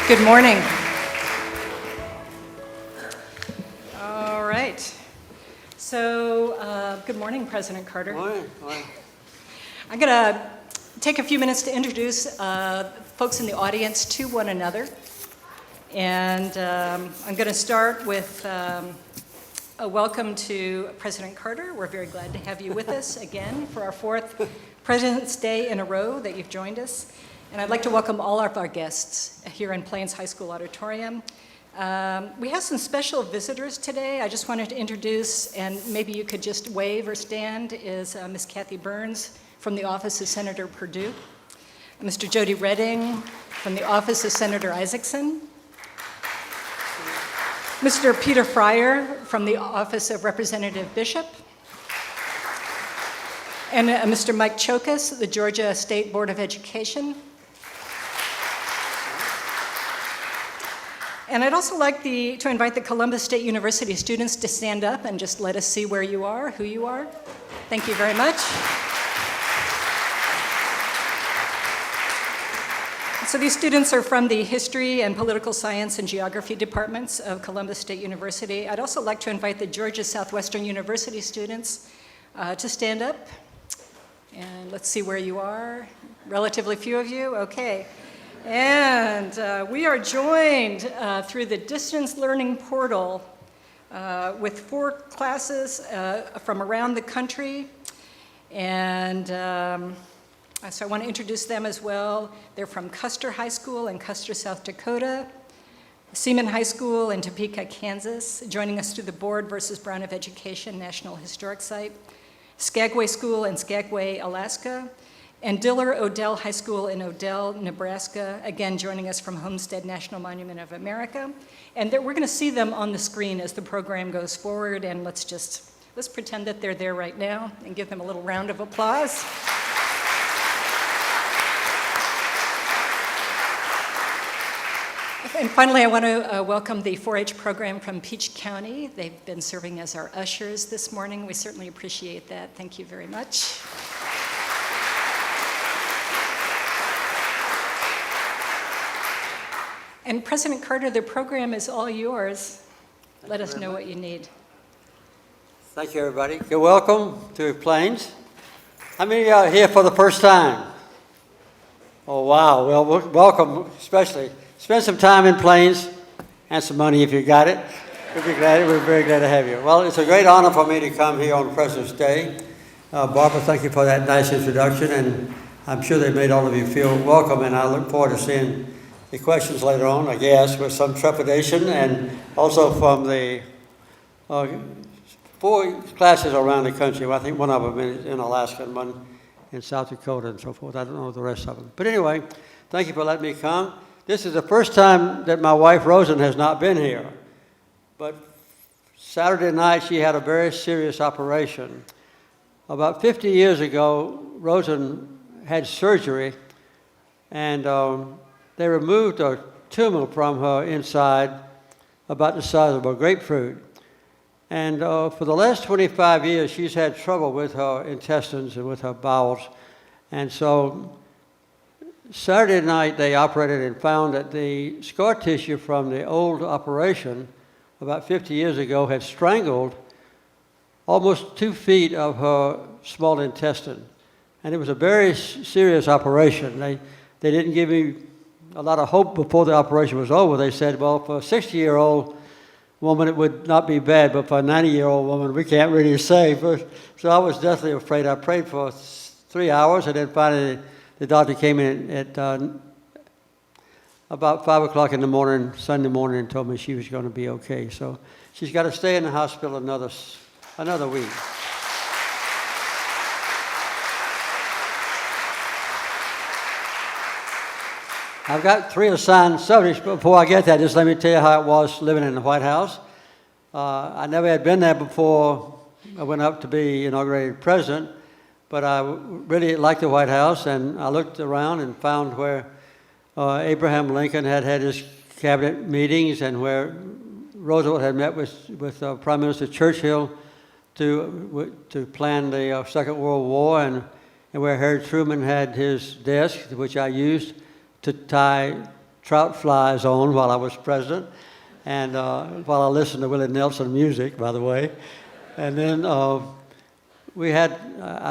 Good morning. All right. So, good morning, President Carter. Morning. I'm going to take a few minutes to introduce folks in the audience to one another. And I'm going to start with a welcome to President Carter. We're very glad to have you with us again for our fourth President's Day in a row that you've joined us. And I'd like to welcome all of our guests here in Plains High School Auditorium. We have some special visitors today. I just wanted to introduce, and maybe you could just wave or stand, is Ms. Kathy Burns from the Office of Senator Perdue, Mr. Jody Redding from the Office of Senator Isaacson, Mr. Peter Fryer from the Office of Representative Bishop, and Mr. Mike Chokas, the Georgia State Board of Education. And I'd also like to invite the Columbus State University students to stand up and just let us see where you are, who you are. Thank you very much. So these students are from the History and Political Science and Geography departments of Columbus State University. I'd also like to invite the Georgia Southwestern University students to stand up. And let's see where you are. Relatively few of you, okay. And we are joined through the distance learning portal with 4 classes from around the country. And so I want to introduce them as well. They're from Custer High School in Custer, South Dakota, Seaman High School in Topeka, Kansas, joining us through the Board versus Brown of Education National Historic Site, Skagway School in Skagway, Alaska, and Diller Odell High School in Odell, Nebraska, again joining us from Homestead National Monument of America. And we're going to see them on the screen as the program goes forward, and let's pretend that they're there right now and give them a little round of applause. And finally, I want to welcome the 4-H program from Peach County. They've been serving as our ushers this morning. We certainly appreciate that. Thank you very much. And President Carter, the program is all yours. Let us know what you need. Thank you, everybody. You're welcome to Plains. How many of you are here for the first time? Oh, wow. Well, welcome, especially. Spend some time in Plains and some money if you got it. We're very glad to have you. Well, it's a great honor for me to come here on President's Day. Barbara, thank you for that nice introduction, and I'm sure they made all of you feel welcome, and I look forward to seeing the questions later on, I guess, with some trepidation, and also from the 4 classes around the country. Well, I think one of them in Alaska and one in South Dakota and so forth. I don't know the rest of them. But anyway, thank you for letting me come. This is the first time that my wife, Rosen, has not been here. But Saturday night, she had a very serious operation. About 50 years ago, Rosen had surgery, and they removed a tumor from her inside about the size of a grapefruit. And for the last 25 years, she's had trouble with her intestines and with her bowels. And so Saturday night, they operated and found that the scar tissue from the old operation about 50 years ago had strangled almost 2 feet of her small intestine. And it was a very serious operation. They didn't give me a lot of hope before the operation was over. They said, well, for a 60-year-old woman, it would not be bad, but for a 90-year-old woman, we can't really say. So I was definitely afraid. I prayed for 3 hours, and then finally the doctor came in at about 5 o'clock in the morning, Sunday morning, and told me she was going to be okay. So she's got to stay in the hospital another week. I've got 3 assigned subjects, but before I get that, just let me tell you how it was living in the White House. I never had been there before I went up to be inaugurated president, but I really liked the White House, and I looked around and found where Abraham Lincoln had his cabinet meetings and where Roosevelt had met with Prime Minister Churchill to plan the Second World War, and where Harry Truman had his desk, which I used to tie trout flies on while I was president, and while I listened to Willie Nelson music, by the way. And then I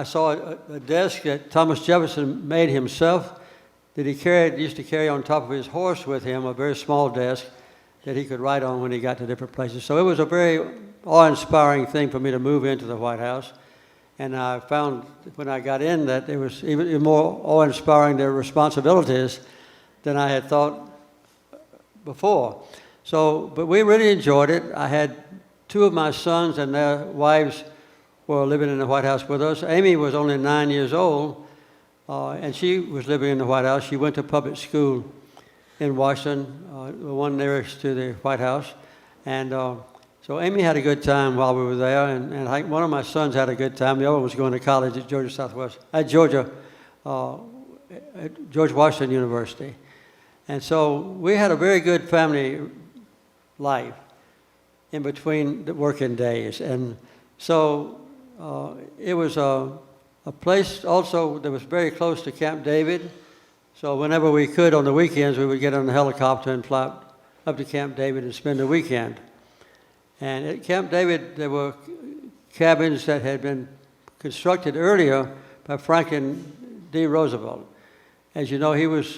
saw a desk that Thomas Jefferson made himself that he used to carry on top of his horse with him, a very small desk that he could write on when he got to different places. So it was a very awe-inspiring thing for me to move into the White House. And I found when I got in that it was even more awe-inspiring, their responsibilities, than I had thought before. So, but we really enjoyed it. I had two of my sons and their wives were living in the White House with us. Amy was only 9 years old, and she was living in the White House. She went to public school in Washington, the one nearest to the White House. And so Amy had a good time while we were there, and one of my sons had a good time. The other one was going to college at George Washington University. And so we had a very good family life in between the working days. And so it was a place also that was very close to Camp David. So whenever we could on the weekends, we would get on the helicopter and fly up to Camp David and spend the weekend. And at Camp David, there were cabins that had been constructed earlier by Franklin D. Roosevelt. As you know, he was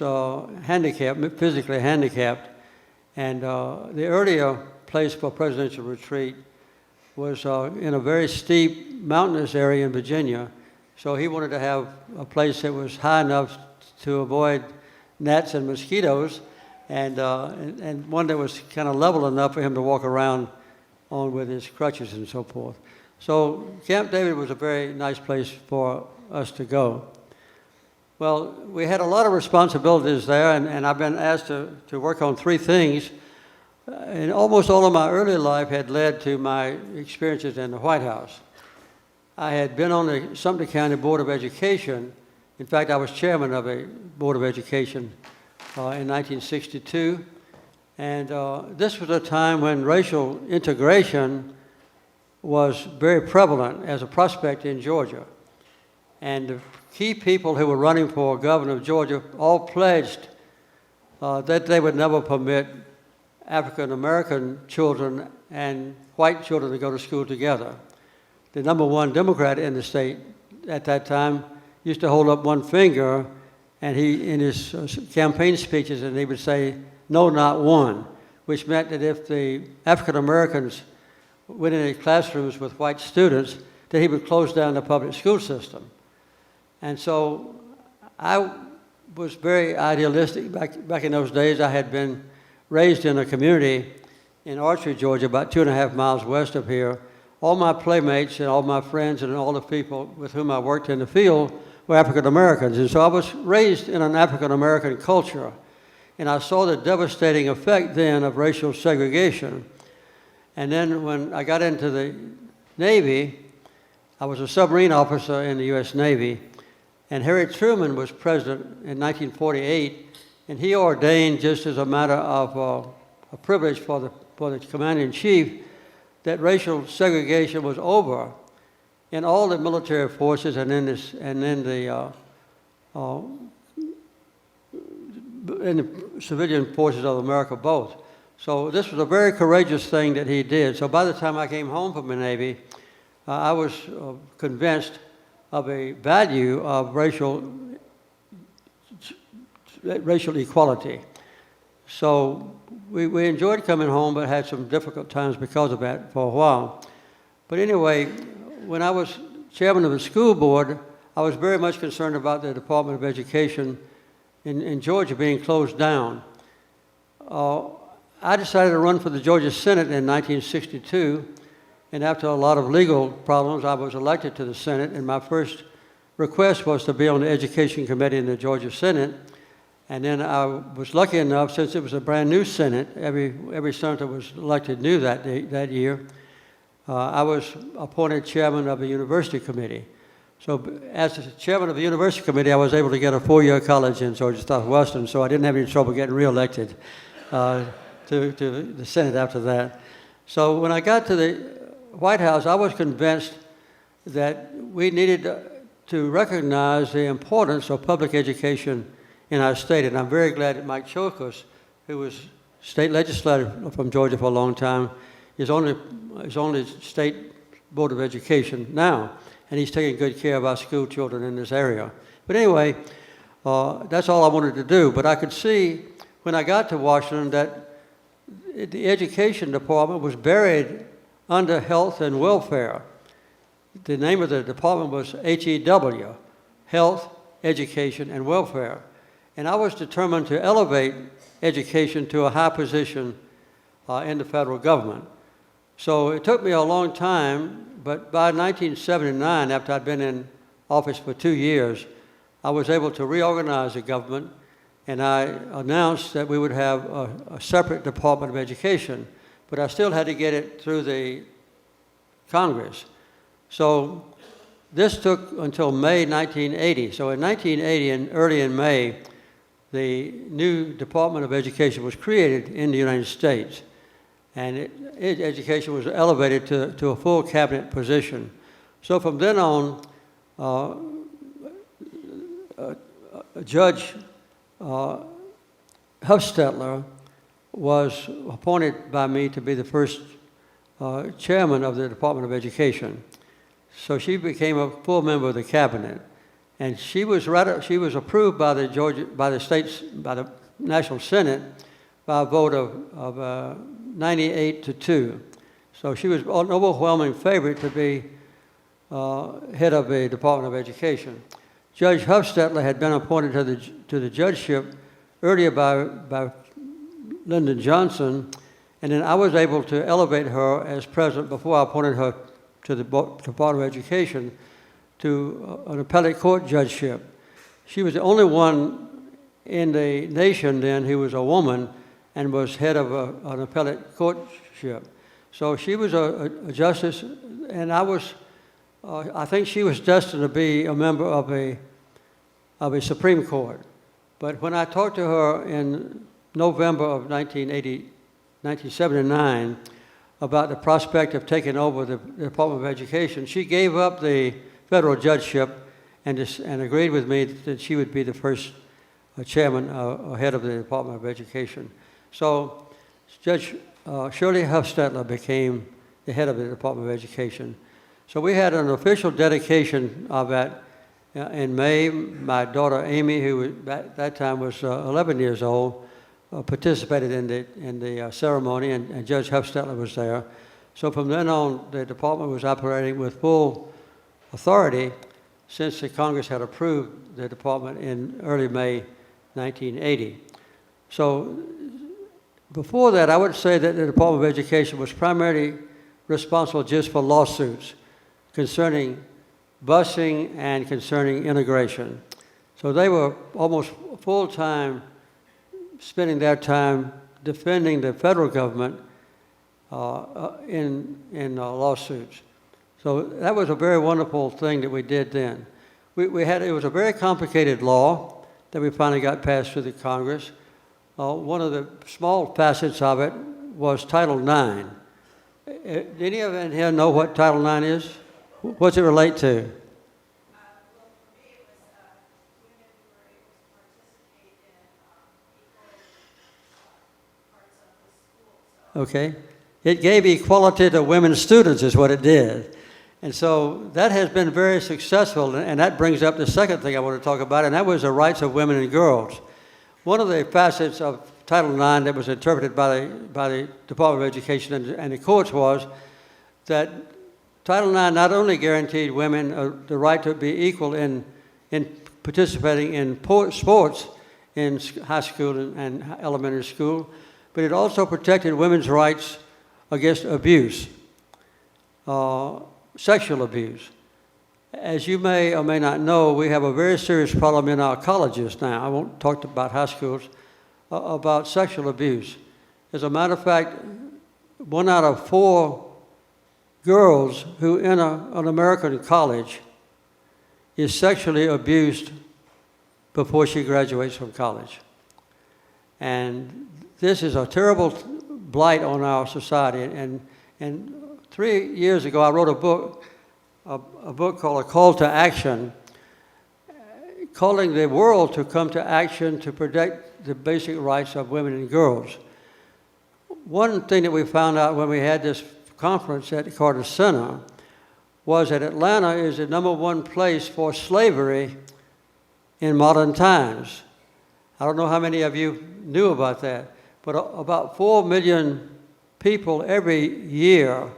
handicapped, physically handicapped, and the earlier place for presidential retreat was in a very steep mountainous area in Virginia. So he wanted to have a place that was high enough to avoid gnats and mosquitoes, and one that was kind of level enough for him to walk around on with his crutches and so forth. So Camp David was a very nice place for us to go. Well, we had a lot of responsibilities there, and I've been asked to work on three things. And almost all of my early life had led to my experiences in the White House. I had been on the Sumter County Board of Education. In fact, I was chairman of a Board of Education in 1962. And this was a time when racial integration was very prevalent as a prospect in Georgia. And the key people who were running for governor of Georgia all pledged that they would never permit African American children and white children to go to school together. The number one Democrat in the state at that time used to hold up one finger, and he, in his campaign speeches, and he would say, "No, not one," which meant that if the African Americans went into classrooms with white students, that he would close down the public school system. And so I was very idealistic back in those days. I had been raised in a community in Archery, Georgia, about 2.5 miles west of here. All my playmates and all my friends and all the people with whom I worked in the field were African Americans. And so I was raised in an African American culture. And I saw the devastating effect then of racial segregation. And then when I got into the Navy, I was a submarine officer in the U.S. Navy. And Harry Truman was president in 1948. And he ordained, just as a matter of a privilege for the commander-in-chief, that racial segregation was over in all the military forces and in the civilian forces of America both. So this was a very courageous thing that he did. So by the time I came home from the Navy, I was convinced of a value of racial equality. So we enjoyed coming home, but had some difficult times because of that for a while. But anyway, when I was chairman of the school board, I was very much concerned about the Department of Education in Georgia being closed down. I decided to run for the Georgia Senate in 1962, and after a lot of legal problems, I was elected to the Senate, and my first request was to be on the Education Committee in the Georgia Senate. And then I was lucky enough, since it was a brand new Senate, every senator was elected new that year, I was appointed chairman of the University Committee. So as the chairman of the University Committee, I was able to get a 4-year college in Georgia Southwestern, so I didn't have any trouble getting reelected to the Senate after that. So when I got to the White House, I was convinced that we needed to recognize the importance of public education in our state, and I'm very glad that Mike Chokas who was state legislator from Georgia for a long time, is on the state board of education now, and he's taking good care of our school children in this area. But anyway, that's all I wanted to do. But I could see when I got to Washington that the education department was buried under health and welfare. The name of the department was HEW, Health, Education, and Welfare. And I was determined to elevate education to a high position in the federal government. So it took me a long time, but by 1979, after I'd been in office for 2 years, I was able to reorganize the government, and I announced that we would have a separate Department of Education, but I still had to get it through the Congress. So this took until May 1980. So in 1980, and early in May, the new Department of Education was created in the United States, and education was elevated to a full cabinet position. So from then on, Judge Hufstetler was appointed by me to be the first chairman of the Department of Education. So she became a full member of the cabinet, and she was approved by the National Senate by a vote of 98-2. So she was an overwhelming favorite to be head of the Department of Education. Judge Hufstetler had been appointed to the judgeship earlier by Lyndon Johnson, and then I was able to elevate her as president before I appointed her to the Department of Education to an appellate court judgeship. She was the only one in the nation then who was a woman and was head of an appellate courtship. So she was a justice, and I think she was destined to be a member of a Supreme Court. But when I talked to her in November of 1979 about the prospect of taking over the Department of Education, she gave up the federal judgeship and agreed with me that she would be the first chairman or head of the Department of Education. So Judge Shirley Hufstetler became the head of the Department of Education. So we had an official dedication of that in May. My daughter Amy, who at that time was 11 years old, participated in the ceremony, and Judge Hufstetler was there. So from then on, the department was operating with full authority since the Congress had approved the department in early May 1980. So before that, I would say that the Department of Education was primarily responsible just for lawsuits concerning busing and concerning integration. So they were almost full-time spending their time defending the federal government in lawsuits. So that was a very wonderful thing that we did then. It was a very complicated law that we finally got passed through the Congress. One of the small facets of it was Title IX. Any of you here know what Title IX is? What's it relate to? Okay. It gave equality to women students is what it did. And so that has been very successful, and that brings up the second thing I want to talk about, and that was the rights of women and girls. One of the facets of Title IX that was interpreted by the Department of Education and the courts was that Title IX not only guaranteed women the right to be equal in participating in sports in high school and elementary school, but it also protected women's rights against abuse, sexual abuse. As you may or may not know, we have a very serious problem in our colleges now. I won't talk about high schools, about sexual abuse. As a matter of fact, 1 out of 4 girls who enter an American college is sexually abused before she graduates from college. And this is a terrible blight on our society. And 3 years ago, I wrote a book called A Call to Action, calling the world to come to action to protect the basic rights of women and girls. One thing that we found out when we had this conference at the Carter Center was that Atlanta is the #1 place for slavery in modern times. I don't know how many of you knew about that, but about 4 million people every year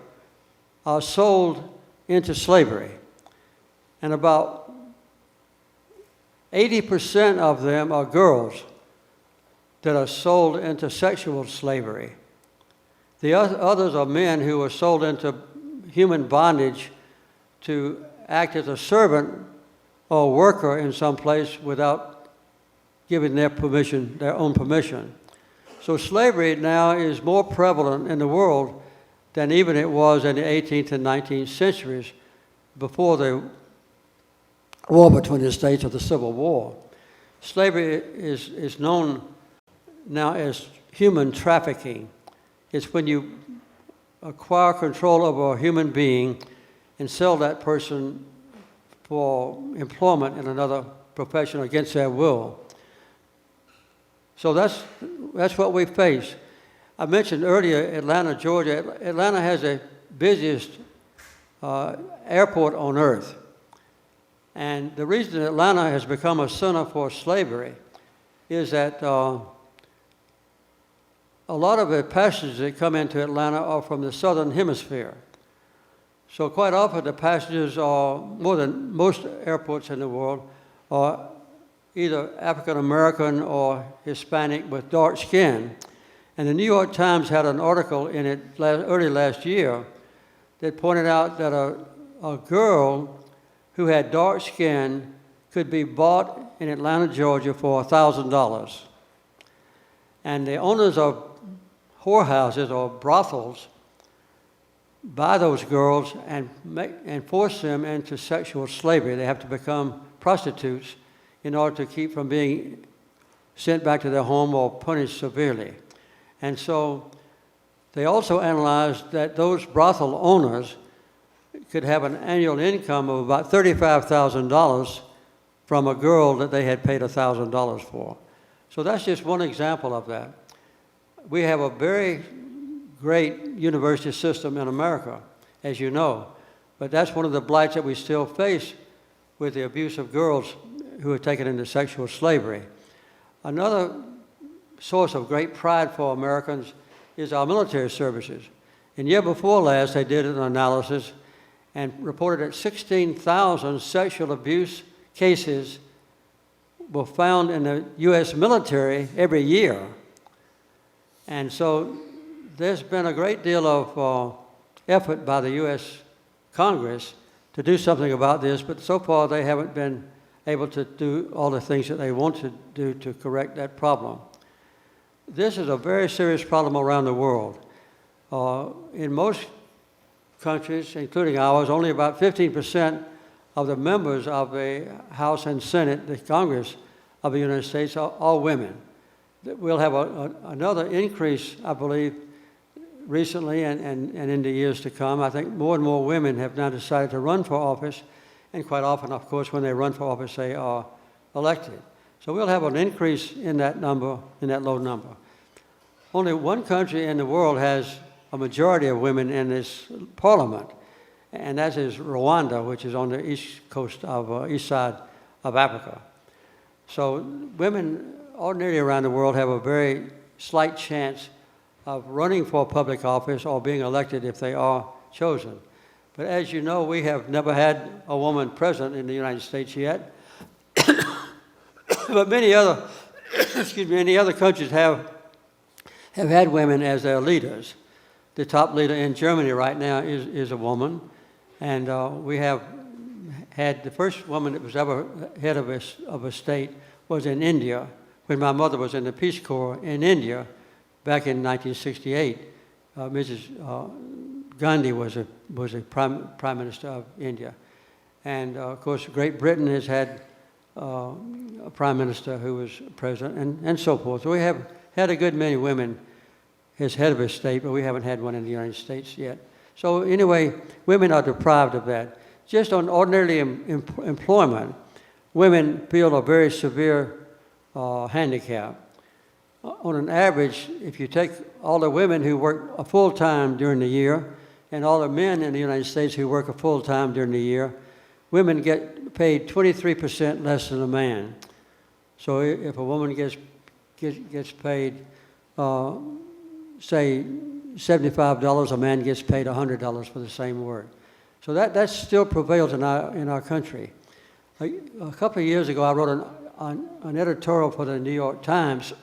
are sold into slavery. And about 80% of them are girls that are sold into sexual slavery. The others are men who are sold into human bondage to act as a servant or worker in some place without giving their permission, their own permission. So slavery now is more prevalent in the world than even it was in the 18th and 19th centuries before the war between the states or the Civil War. Slavery is known now as human trafficking. It's when you acquire control over a human being and sell that person for employment in another profession against their will. So that's what we face. I mentioned earlier Atlanta, Georgia. Atlanta has the busiest airport on earth. And the reason Atlanta has become a center for slavery is that a lot of the passengers that come into Atlanta are from the southern hemisphere. So quite often the passengers are, more than most airports in the world, are either African American or Hispanic with dark skin. And the New York Times had an article in it early last year that pointed out that a girl who had dark skin could be bought in Atlanta, Georgia for $1,000. And the owners of whorehouses or brothels buy those girls and force them into sexual slavery. They have to become prostitutes in order to keep from being sent back to their home or punished severely. And so they also analyzed that those brothel owners could have an annual income of about $35,000 from a girl that they had paid $1,000 for. So that's just one example of that. We have a very great university system in America, as you know, but that's one of the blights that we still face with the abuse of girls who are taken into sexual slavery. Another source of great pride for Americans is our military services. And year before last, they did an analysis and reported that 16,000 sexual abuse cases were found in the U.S. military every year. And so there's been a great deal of effort by the U.S. Congress to do something about this, but so far they haven't been able to do all the things that they want to do to correct that problem. This is a very serious problem around the world. In most countries, including ours, only about 15% of the members of the House and Senate, the Congress of the United States, are all women. We'll have another increase, I believe, recently and in the years to come. I think more and more women have now decided to run for office, and quite often, of course, when they run for office, they are elected. So we'll have an increase in that number, in that low number. Only one country in the world has a majority of women in this parliament, and that is Rwanda, which is on the east side of Africa. So women ordinarily around the world have a very slight chance of running for public office or being elected if they are chosen. But as you know, we have never had a woman president in the United States yet. But many other, many other countries have had women as their leaders. The top leader in Germany right now is a woman, and we have had the first woman that was ever head of a state was in India, when my mother was in the Peace Corps in India back in 1968. Mrs. Gandhi was a prime minister of India. And of course, Great Britain has had a prime minister who was president, and so forth. So we have had a good many women as head of a state, but we haven't had one in the United States yet. So anyway, women are deprived of that. Just on ordinary employment, women feel a very severe handicap. On an average, if you take all the women who work a full-time during the year and all the men in the United States who work a full-time during the year, women get paid 23% less than a man. So if a woman gets paid, say, $75, a man gets paid $100 for the same work. So that still prevails in our country. A couple of years ago, I wrote an editorial for the New York Times,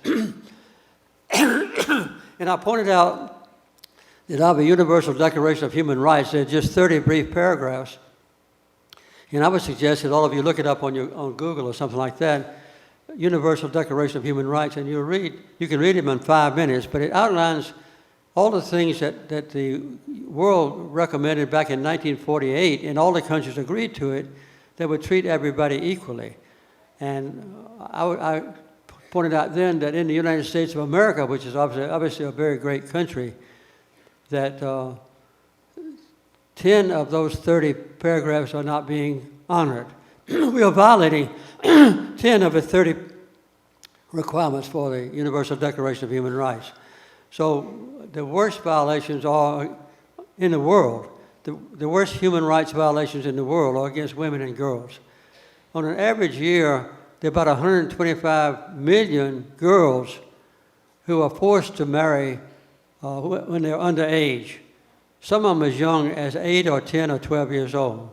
and I pointed out that of the Universal Declaration of Human Rights, there are just 30 brief paragraphs. And I would suggest that all of you look it up on Google or something like that, Universal Declaration of Human Rights, and you can read them in 5 minutes, but it outlines all the things that the world recommended back in 1948, and all the countries agreed to it, that would treat everybody equally. And I pointed out then that in the United States of America, which is obviously a very great country, that 10 of those 30 paragraphs are not being honored. We are violating 10 of the 30 requirements for the Universal Declaration of Human Rights. So the worst violations are in the world. The worst human rights violations in the world are against women and girls. On an average year, there are about 125 million girls who are forced to marry when they're underage. Some of them as young as 8 or 10 or 12 years old.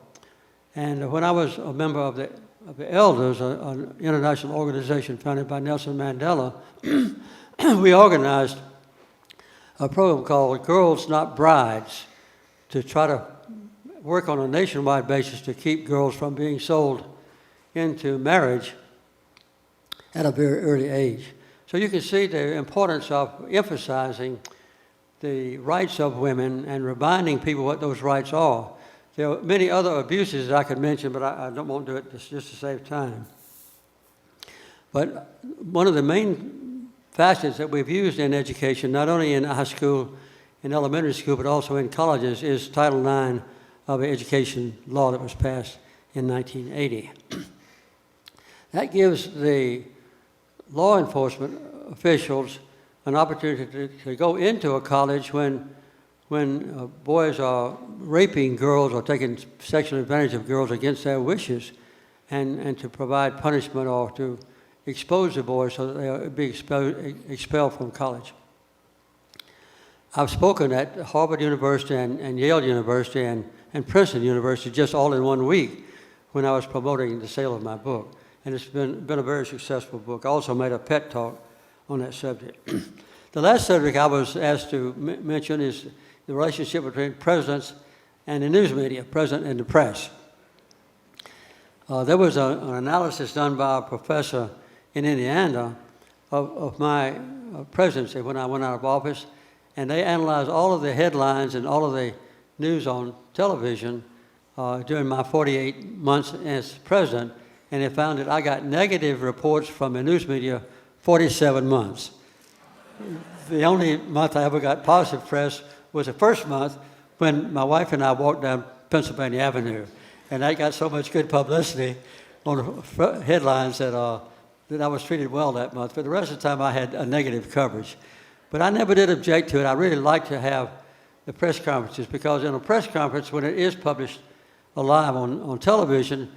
And when I was a member of the Elders, an international organization founded by Nelson Mandela, we organized a program called Girls Not Brides to try to work on a nationwide basis to keep girls from being sold into marriage at a very early age. So you can see the importance of emphasizing the rights of women and reminding people what those rights are. There are many other abuses that I could mention, but I don't want to do it just to save time. But one of the main facets that we've used in education, not only in high school and elementary school, but also in colleges, is Title IX of the education law that was passed in 1980. That gives the law enforcement officials an opportunity to go into a college when boys are raping girls or taking sexual advantage of girls against their wishes, and to provide punishment or to expose the boys so that they'll be expelled from college. I've spoken at Harvard University and Yale University and Princeton University just all in 1 week when I was promoting the sale of my book. And it's been a very successful book. I also made a pet talk on that subject. The last subject I was asked to mention is the relationship between presidents and the news media, president and the press. There was an analysis done by a professor in Indiana of my presidency when I went out of office, and they analyzed all of the headlines and all of the news on television during my 48 months as president, and they found that I got negative reports from the news media 47 months. The only month I ever got positive press was the first month when my wife and I walked down Pennsylvania Avenue, and I got so much good publicity on the headlines that I was treated well that month. For the rest of the time, I had a negative coverage. But I never did object to it. I really like to have the press conferences, because in a press conference, when it is published live on television,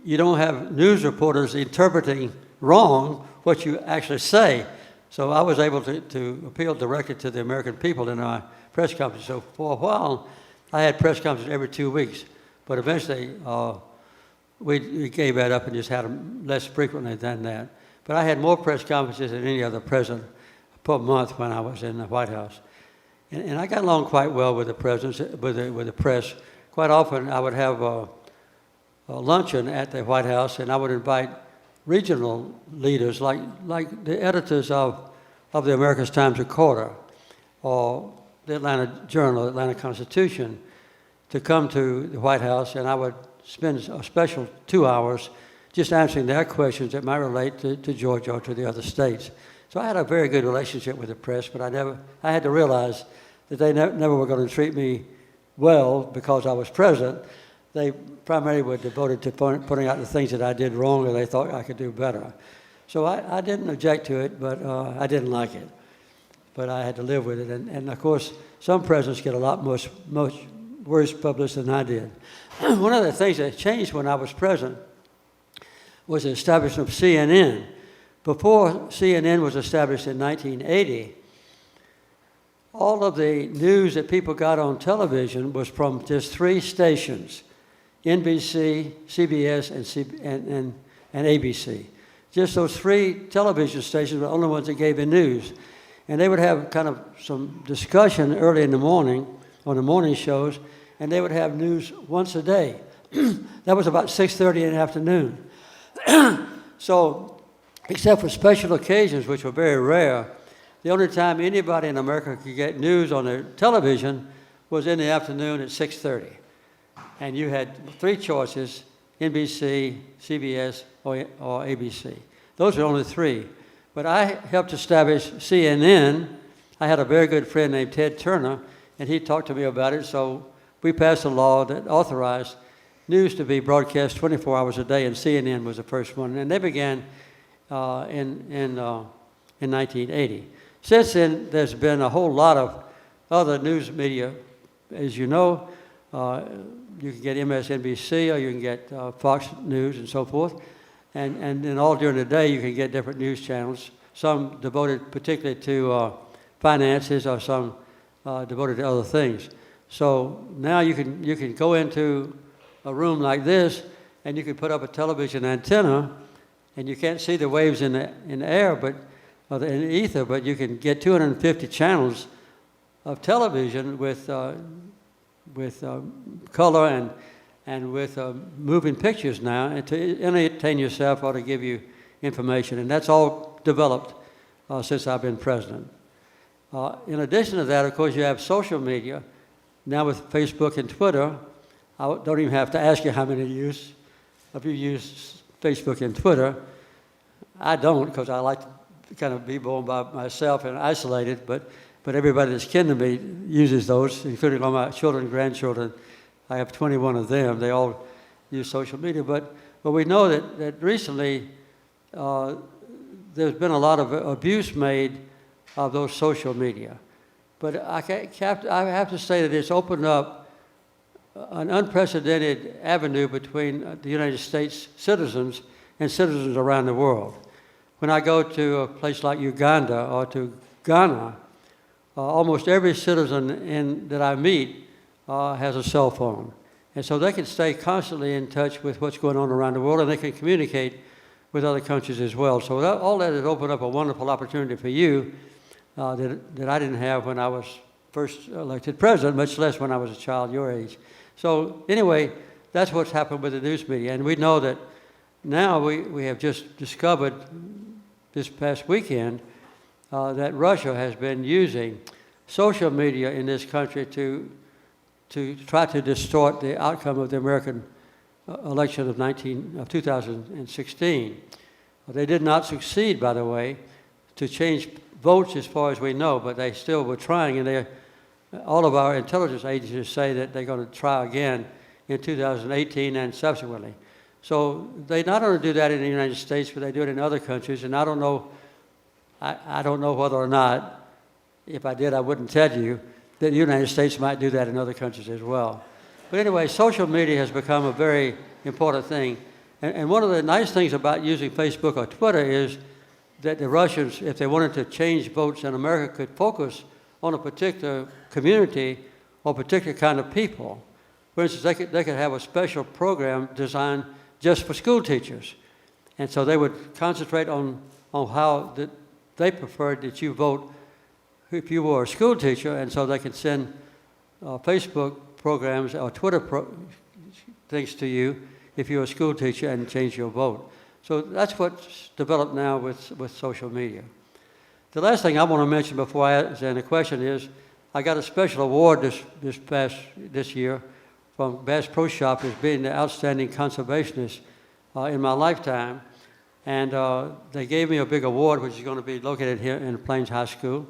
you don't have news reporters interpreting wrong what you actually say. So I was able to appeal directly to the American people in our press conference. So for a while, I had press conferences every 2 weeks. But eventually, we gave that up and just had them less frequently than that. But I had more press conferences than any other president per month when I was in the White House. And I got along quite well with the presidents, with the press. Quite often, I would have a luncheon at the White House, and I would invite regional leaders like the editors of the American Times Recorder or the Atlanta Journal, Atlanta Constitution, to come to the White House, and I would spend a special 2 hours just answering their questions that might relate to Georgia or to the other states. So I had a very good relationship with the press, but I had to realize that they never were going to treat me well because I was president. they primarily were devoted to putting out the things that I did wrong or they thought I could do better. So I didn't object to it, but I didn't like it. But I had to live with it. And of course, some presidents get a lot much worse published than I did. One of the things that changed when I was president was the establishment of CNN. Before CNN was established in 1980, all of the news that people got on television was from just 3 stations, NBC, CBS, and ABC. Just those 3 television stations were the only ones that gave the news. And they would have kind of some discussion early in the morning on the morning shows, and they would have news once a day. That was about 6:30 in the afternoon. So, except for special occasions, which were very rare, the only time anybody in America could get news on their television was in the afternoon at 6:30. And you had 3 choices, NBC, CBS, or ABC. Those were only 3. But I helped establish CNN. I had a very good friend named Ted Turner, and he talked to me about it, so we passed a law that authorized news to be broadcast 24 hours a day, and CNN was the first one. And they began in 1980. Since then, there's been a whole lot of other news media. As you know, you can get MSNBC or you can get Fox News and so forth. And then all during the day, you can get different news channels, some devoted particularly to finances or some devoted to other things. So now you can go into a room like this, and you can put up a television antenna, and you can't see the waves in the air, but in the ether, but you can get 250 channels of television with color and with moving pictures now, and to entertain yourself or to give you information. And that's all developed since I've been president. In addition to that, of course, you have social media. Now with Facebook and Twitter, I don't even have to ask you how many of you use Facebook and Twitter. I don't, because I like to kind of be born by myself and isolated, but everybody that's kin to me uses those, including all my children and grandchildren. I have 21 of them. They all use social media. But we know that recently there's been a lot of abuse made of those social media. But I have to say that it's opened up an unprecedented avenue between the United States citizens and citizens around the world. When I go to a place like Uganda or to Ghana, almost every citizen that I meet has a cell phone. And so they can stay constantly in touch with what's going on around the world, and they can communicate with other countries as well. So all that has opened up a wonderful opportunity for you that I didn't have when I was first elected president, much less when I was a child your age. So anyway, that's what's happened with the news media. And we know that now we have just discovered this past weekend that Russia has been using social media in this country to try to distort the outcome of the American election of 2016. They did not succeed, by the way, to change votes as far as we know, but they still were trying, and all of our intelligence agencies say that they're going to try again in 2018 and subsequently. So they not only do that in the United States, but they do it in other countries, and I don't know whether or not, if I did, I wouldn't tell you, that the United States might do that in other countries as well. But anyway, social media has become a very important thing. And one of the nice things about using Facebook or Twitter is that the Russians, if they wanted to change votes in America, could focus on a particular community or a particular kind of people. For instance, they could have a special program designed just for school teachers. And so they would concentrate on how they preferred that you vote if you were a school teacher, and so they could send Facebook programs or Twitter things to you if you're a school teacher and change your vote. So that's what's developed now with social media. The last thing I want to mention before I answer the question is, I got a special award this year from Bass Pro Shop as being the outstanding conservationist in my lifetime. And they gave me a big award, which is going to be located here in Plains High School.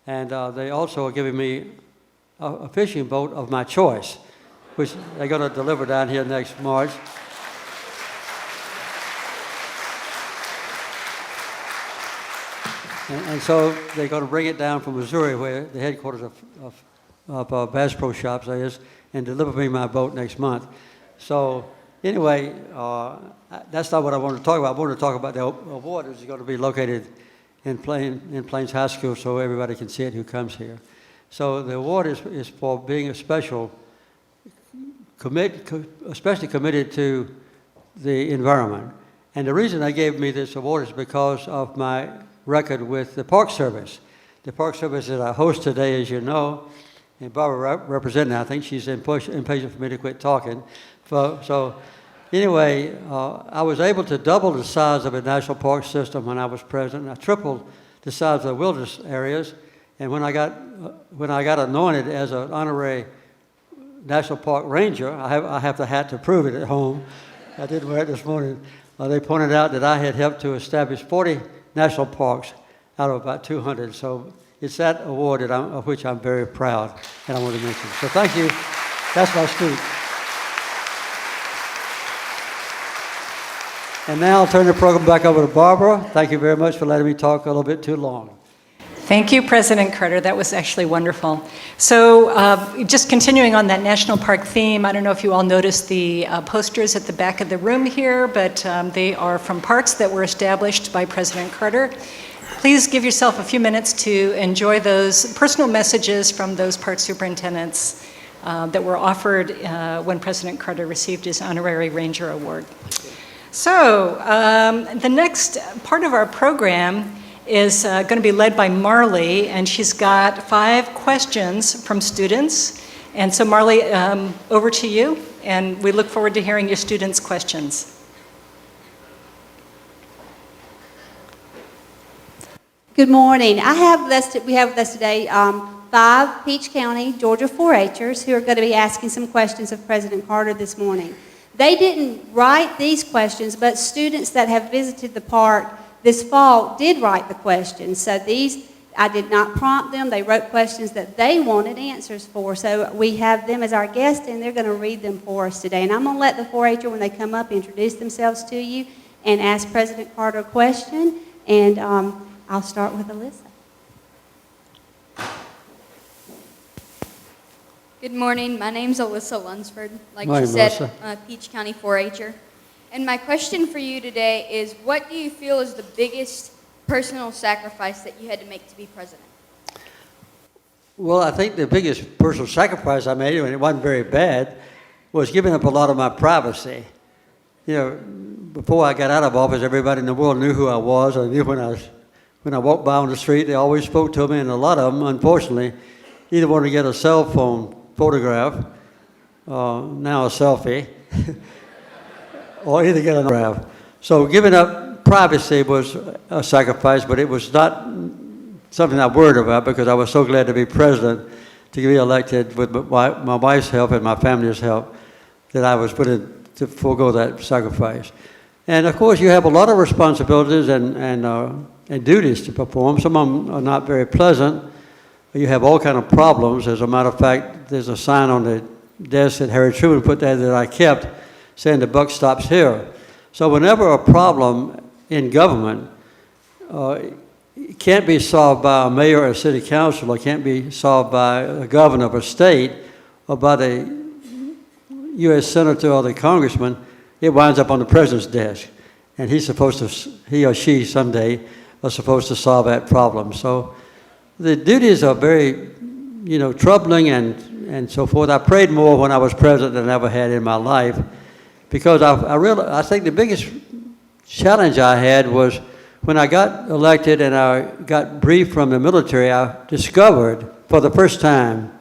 And they also are giving me a fishing boat of my choice. which they're going to deliver down here next March. And so they're going to bring it down from Missouri, where the headquarters of Bass Pro Shops is, and deliver me my boat next month. So anyway, that's not what I wanted to talk about. I wanted to talk about the award, which is going to be located in Plains High School, so everybody can see it who comes here. So the award is for being especially committed to the environment. And the reason they gave me this award is because of my record with the Park Service. The Park Service that I host today, as you know, and Barbara representing, I think she's impatient for me to quit talking. So anyway, I was able to double the size of a national park system when I was president. I tripled the size of the wilderness areas. And when I got anointed as an honorary National Park Ranger, I have the hat to prove it at home. I didn't wear it this morning. They pointed out that I had helped to establish 40 national parks out of about 200. So it's that award of which I'm very proud, and I want to mention. So thank you. That's my speech. And now I'll turn the program back over to Barbara. Thank you very much for letting me talk a little bit too long. Thank you, President Carter. That was actually wonderful. So just continuing on that national park theme, I don't know if you all noticed the posters at the back of the room here, but they are from parks that were established by President Carter. Please give yourself a few minutes to enjoy those personal messages from those park superintendents that were offered when President Carter received his Honorary Ranger Award. So the next part of our program is going to be led by Marley, and she's got 5 questions from students. And so Marley, over to you, and we look forward to hearing your students' questions. Good morning. We have with us today 5 Peach County, Georgia 4-H'ers who are going to be asking some questions of President Carter this morning. They didn't write these questions, but students that have visited the park this fall did write the questions. So these, I did not prompt them. They wrote questions that they wanted answers for. So we have them as our guests, and they're going to read them for us today. And I'm going to let the 4-H'er, when they come up, introduce themselves to you and ask President Carter a question. And I'll start with Alyssa. Good morning. My name's Alyssa Lunsford. Like Morning, she said, Alyssa. I'm a Peach County 4-H'er. And my question for you today is, what do you feel is the biggest personal sacrifice that you had to make to be president? Well, I think the biggest personal sacrifice I made, and it wasn't very bad, was giving up a lot of my privacy. You know, before I got out of office, everybody in the world knew who I was. I knew when I walked by on the street, they always spoke to me, and a lot of them, unfortunately, either wanted to get a cell phone photograph, now a selfie, or either get a photograph. So giving up privacy was a sacrifice, but it was not something I worried about because I was so glad to be president, to be elected with my wife's help and my family's help, that I was willing to forego that sacrifice. And of course, you have a lot of responsibilities and duties to perform. Some of them are not very pleasant. You have all kind of problems. As a matter of fact, there's a sign on the desk that Harry Truman put there that I kept, saying the buck stops here. So whenever a problem in government it can't be solved by a mayor or a city council, or can't be solved by a governor of a state, or by the U.S. senator or the congressman, it winds up on the president's desk. And he or she someday are supposed to solve that problem. So the duties are very, troubling and so forth. I prayed more when I was president than I ever had in my life, because I think the biggest challenge I had was when I got elected and I got briefed from the military. I discovered for the first time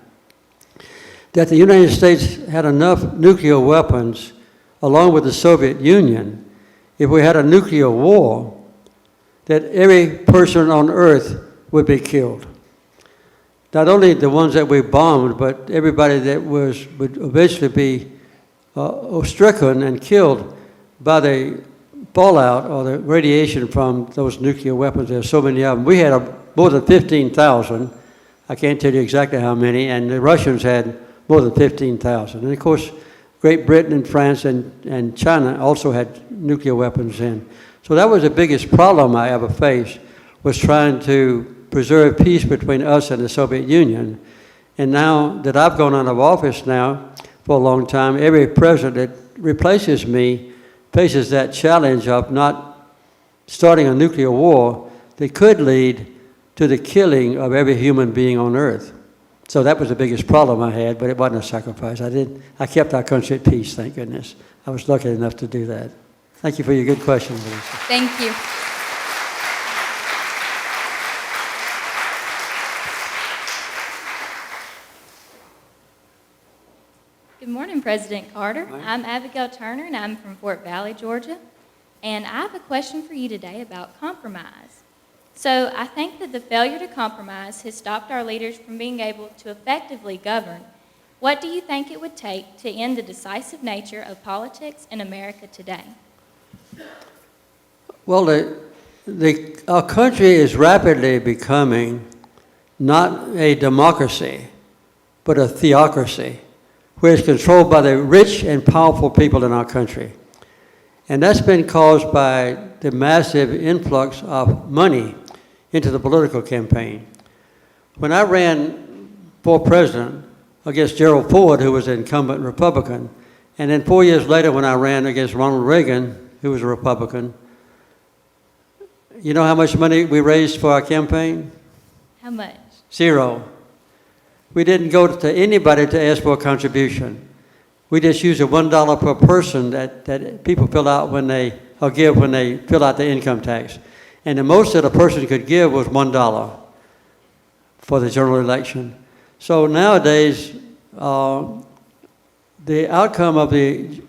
that the United States had enough nuclear weapons, along with the Soviet Union, if we had a nuclear war, that every person on earth would be killed. Not only the ones that we bombed, but everybody that would eventually be stricken and killed by the fallout or the radiation from those nuclear weapons. There's so many of them. We had more than 15,000. I can't tell you exactly how many, and the Russians had more than 15,000. And of course, Great Britain and France and China also had nuclear weapons in. So that was the biggest problem I ever faced, was trying to preserve peace between us and the Soviet Union. And now that I've gone out of office now for a long time, every president that replaces me faces that challenge of not starting a nuclear war that could lead to the killing of every human being on earth. So that was the biggest problem I had, but it wasn't a sacrifice. I kept our country at peace, thank goodness. I was lucky enough to do that. Thank you for your good question, Melissa. Thank you. Good morning, President Carter. Morning. I'm Abigail Turner, and I'm from Fort Valley, Georgia. And I have a question for you today about compromise. So I think that the failure to compromise has stopped our leaders from being able to effectively govern. What do you think it would take to end the decisive nature of politics in America today? Well, our country is rapidly becoming not a democracy, but a theocracy, where it's controlled by the rich and powerful people in our country. And that's been caused by the massive influx of money into the political campaign. When I ran for president against Gerald Ford, who was an incumbent Republican, and then 4 years later when I ran against Ronald Reagan, who was a Republican, you know how much money we raised for our campaign? How much? Zero. We didn't go to anybody to ask for a contribution. We just used a $1 per person that people fill out or give when they fill out the income tax. And the most that a person could give was $1 for the general election. So nowadays, the outcome of the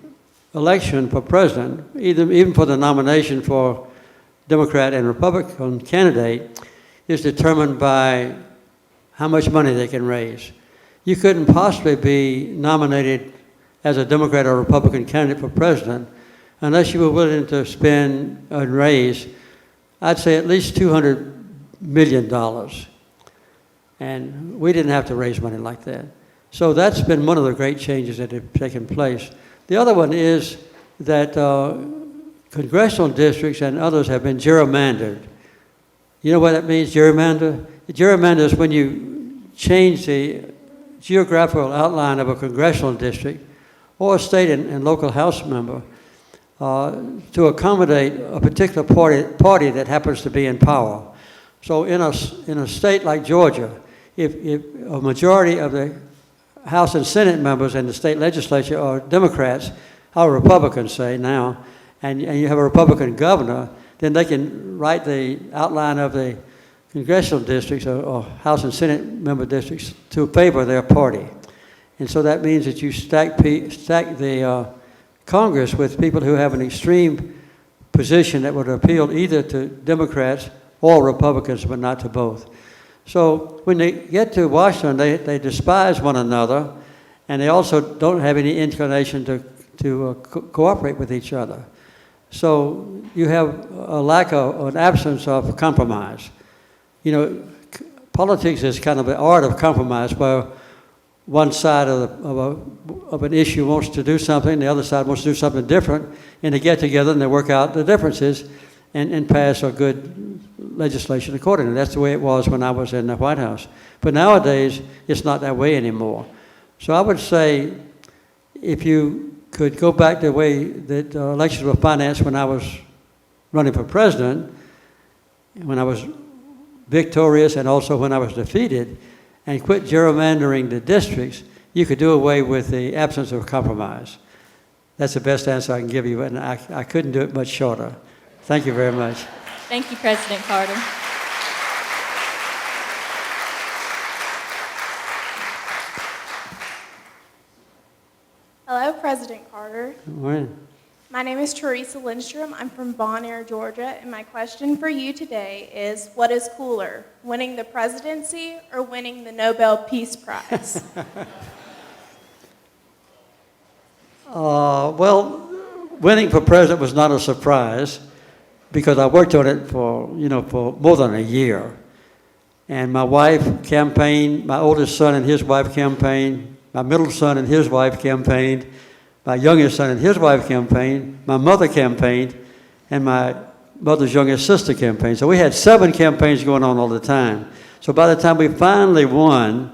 election for president, even for the nomination for Democrat and Republican candidate, is determined by how much money they can raise. You couldn't possibly be nominated as a Democrat or Republican candidate for president unless you were willing to spend and raise, I'd say, at least $200 million. And we didn't have to raise money like that. So that's been one of the great changes that have taken place. The other one is that congressional districts and others have been gerrymandered. You know what that means, gerrymander? Gerrymander is when you change the geographical outline of a congressional district or a state and local House member to accommodate a particular party that happens to be in power. So in a state like Georgia, if a majority of the House and Senate members in the state legislature are Democrats, or Republicans say now, and you have a Republican governor, then they can write the outline of the congressional districts or House and Senate member districts to favor their party. And so that means that you stack the Congress with people who have an extreme position that would appeal either to Democrats or Republicans, but not to both. So when they get to Washington, they despise one another, and they also don't have any inclination to cooperate with each other. So you have a lack of, an absence of compromise. You know, politics is kind of the art of compromise, where one side of an issue wants to do something, the other side wants to do something different, and they get together and they work out the differences and pass a good legislation accordingly. That's the way it was when I was in the White House. But nowadays, it's not that way anymore. So I would say, if you could go back to the way that elections were financed when I was running for president, when I was victorious and also when I was defeated, and quit gerrymandering the districts, you could do away with the absence of compromise. That's the best answer I can give you, and I couldn't do it much shorter. Thank you very much. Thank you, President Carter. Hello, President Carter. Good morning. My name is Teresa Lindstrom. I'm from Bon Air, Georgia, and my question for you today is, what is cooler, winning the presidency or winning the Nobel Peace Prize? Well, winning for president was not a surprise because I worked on it for more than a year. And my wife campaigned, my oldest son and his wife campaigned, My middle son and his wife campaigned. My youngest son and his wife campaigned. My mother campaigned. And my mother's youngest sister campaigned. So we had 7 campaigns going on all the time. So by the time we finally won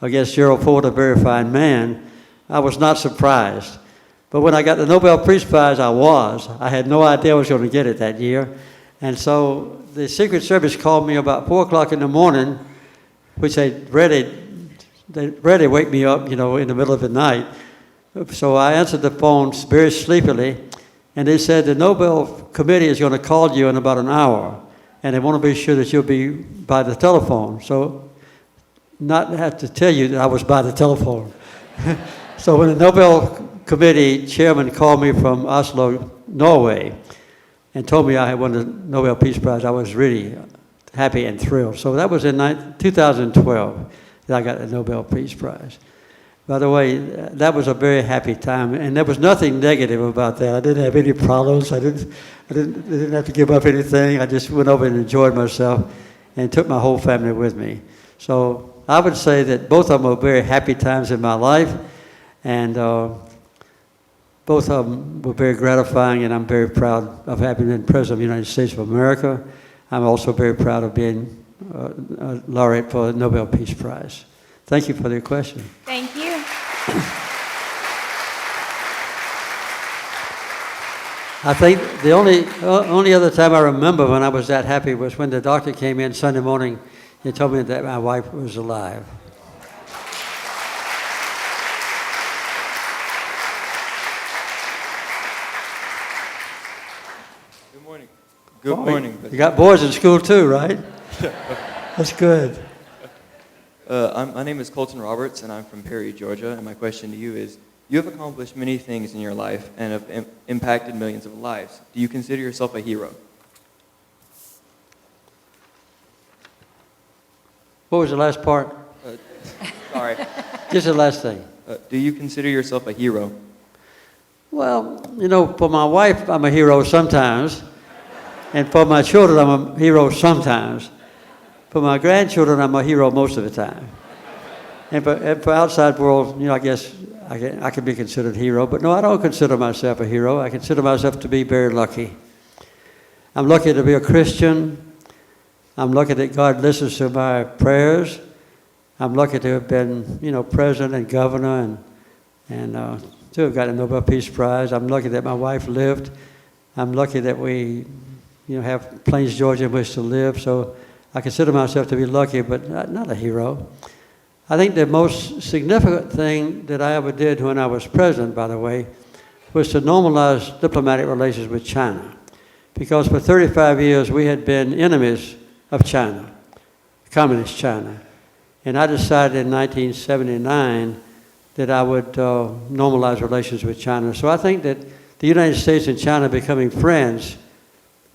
against Gerald Ford, a very fine man, I was not surprised. But when I got the Nobel Peace Prize, I had no idea I was going to get it that year. And so the Secret Service called me about 4 o'clock in the morning, which they rarely wake me up, in the middle of the night. So I answered the phone very sleepily, and they said the Nobel Committee is going to call you in about an hour, and they want to be sure that you'll be by the telephone. So not have to tell you that I was by the telephone. So when the Nobel Committee chairman called me from Oslo, Norway, and told me I had won the Nobel Peace Prize, I was really happy and thrilled. So that was in 2012 that I got the Nobel Peace Prize. By the way, that was a very happy time, and there was nothing negative about that. I didn't have any problems. I didn't have to give up anything. I just went over and enjoyed myself and took my whole family with me. So I would say that both of them were very happy times in my life, and both of them were very gratifying, and I'm very proud of having been President of the United States of America. I'm also very proud of being a laureate for the Nobel Peace Prize. Thank you for the question. Thank you. I think the only other time I remember when I was that happy was when the doctor came in Sunday morning and told me that my wife was alive. Good morning. Good morning. You got boys in school too, right? That's good. My name is Colton Roberts, and I'm from Perry, Georgia. And my question to you is, you have accomplished many things in your life and have impacted millions of lives. Do you consider yourself a hero? What was the last part? Sorry. Just the last thing. Do you consider yourself a hero? Well, for my wife, I'm a hero sometimes. And for my children, I'm a hero sometimes. For my grandchildren, I'm a hero most of the time. And for outside world, I guess I can be considered a hero. But no, I don't consider myself a hero. I consider myself to be very lucky. I'm lucky to be a Christian. I'm lucky that God listens to my prayers. I'm lucky to have been, president and governor and to have got a Nobel Peace Prize. I'm lucky that my wife lived. I'm lucky that we, have Plains, Georgia, in which to live. So I consider myself to be lucky, but not a hero. I think the most significant thing that I ever did when I was president, by the way, was to normalize diplomatic relations with China. Because for 35 years, we had been enemies of China, communist China. And I decided in 1979 that I would normalize relations with China. So I think that the United States and China becoming friends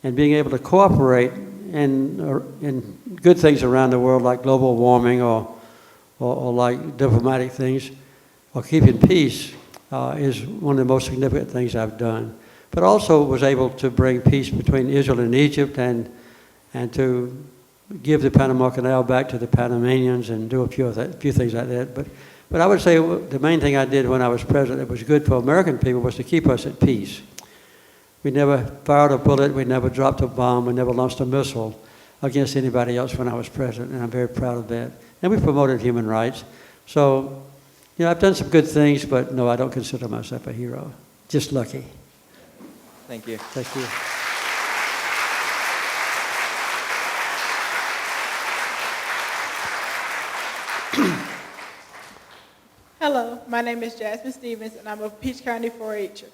and being able to cooperate in good things around the world like global warming or like diplomatic things or keeping peace is one of the most significant things I've done. But also was able to bring peace between Israel and Egypt and to give the Panama Canal back to the Panamanians and do a few things like that. But I would say the main thing I did when I was president that was good for American people was to keep us at peace. We never fired a bullet, we never dropped a bomb, we never launched a missile against anybody else when I was president, and I'm very proud of that. And we promoted human rights. So, I've done some good things, but no, I don't consider myself a hero. Just lucky. Thank you. Thank you. Hello, my name is Jasmine Stevens, and I'm a Peach County 4-H'er.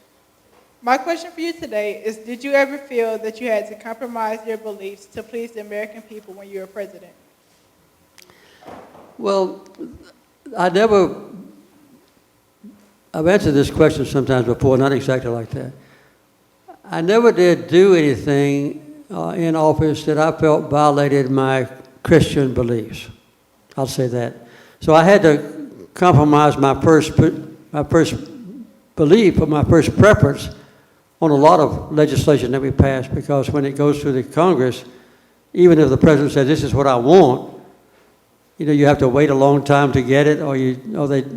My question for you today is, did you ever feel that you had to compromise your beliefs to please the American people when you were president? Well, I've answered this question sometimes before, not exactly like that. I never did do anything in office that I felt violated my Christian beliefs. I'll say that. So I had to compromise my first belief or my first preference on a lot of legislation that we passed, because when it goes through the Congress, even if the president says this is what I want, you have to wait a long time to get it, or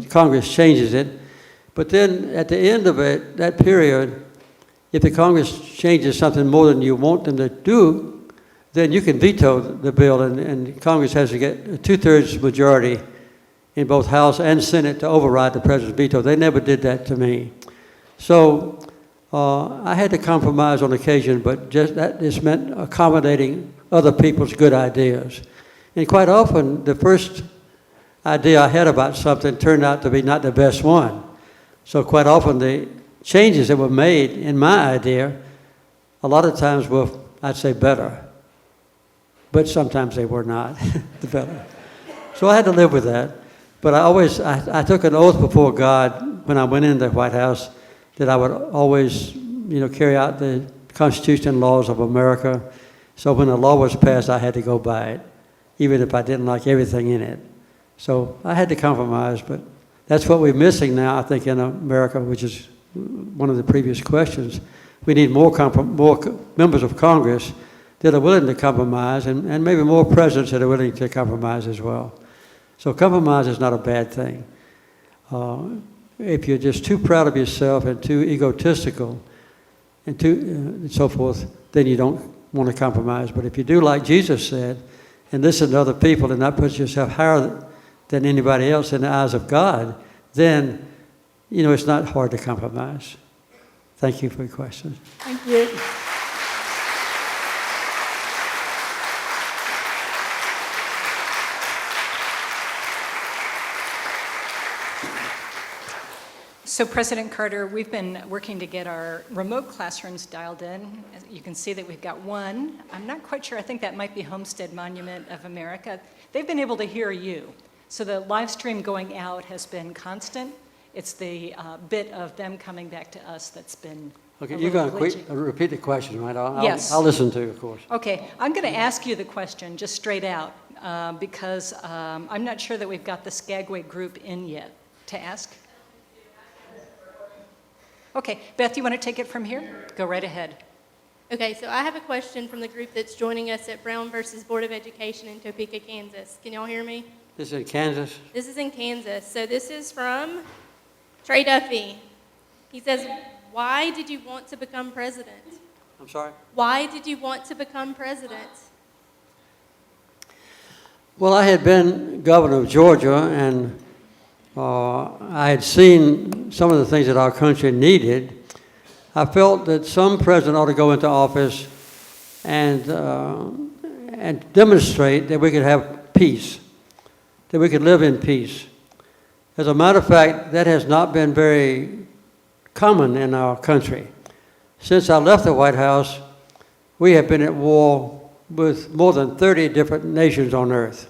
Congress changes it. But then at the end of it, that period, if the Congress changes something more than you want them to do, then you can veto the bill, and Congress has to get a 2/3 majority in both House and Senate to override the president's veto. They never did that to me. So I had to compromise on occasion, but that just meant accommodating other people's good ideas. And quite often, the first idea I had about something turned out to be not the best one. So quite often, the changes that were made in my idea, a lot of times were, I'd say, better. But sometimes they were not the better. So I had to live with that. But I took an oath before God when I went into the White House that I would always, carry out the Constitution and laws of America. So when a law was passed, I had to go by it, even if I didn't like everything in it. So I had to compromise, but that's what we're missing now, I think, in America, which is one of the previous questions. We need more members of Congress that are willing to compromise, and maybe more presidents that are willing to compromise as well. So compromise is not a bad thing. If you're just too proud of yourself and too egotistical and so forth, then you don't want to compromise. But if you do like Jesus said, and listen to other people and not put yourself higher than anybody else in the eyes of God, then, it's not hard to compromise. Thank you for your question. Thank you. So President Carter, we've been working to get our remote classrooms dialed in. You can see that we've got one. I'm not quite sure. I think that might be Homestead Monument of America. They've been able to hear you. So the live stream going out has been constant. It's the bit of them coming back to us that's been Okay, a you're little going to glitchy. repeat the question, right? Yes. I'll listen to you, of course. Okay, I'm going to ask you the question just straight out because I'm not sure that we've got the Skagway group in yet to ask. Okay, Beth, you want to take it from here? Go right ahead. Okay, so I have a question from the group that's joining us at Brown versus Board of Education in Topeka, Kansas. Can y'all hear me? This is in Kansas? This is in Kansas. So this is from Trey Duffy. He says, why did you want to become president? I'm sorry? Why did you want to become president? Well, I had been governor of Georgia, and I had seen some of the things that our country needed. I felt that some president ought to go into office and demonstrate that we could have peace, that we could live in peace. As a matter of fact, that has not been very common in our country. Since I left the White House, we have been at war with more than 30 different nations on earth.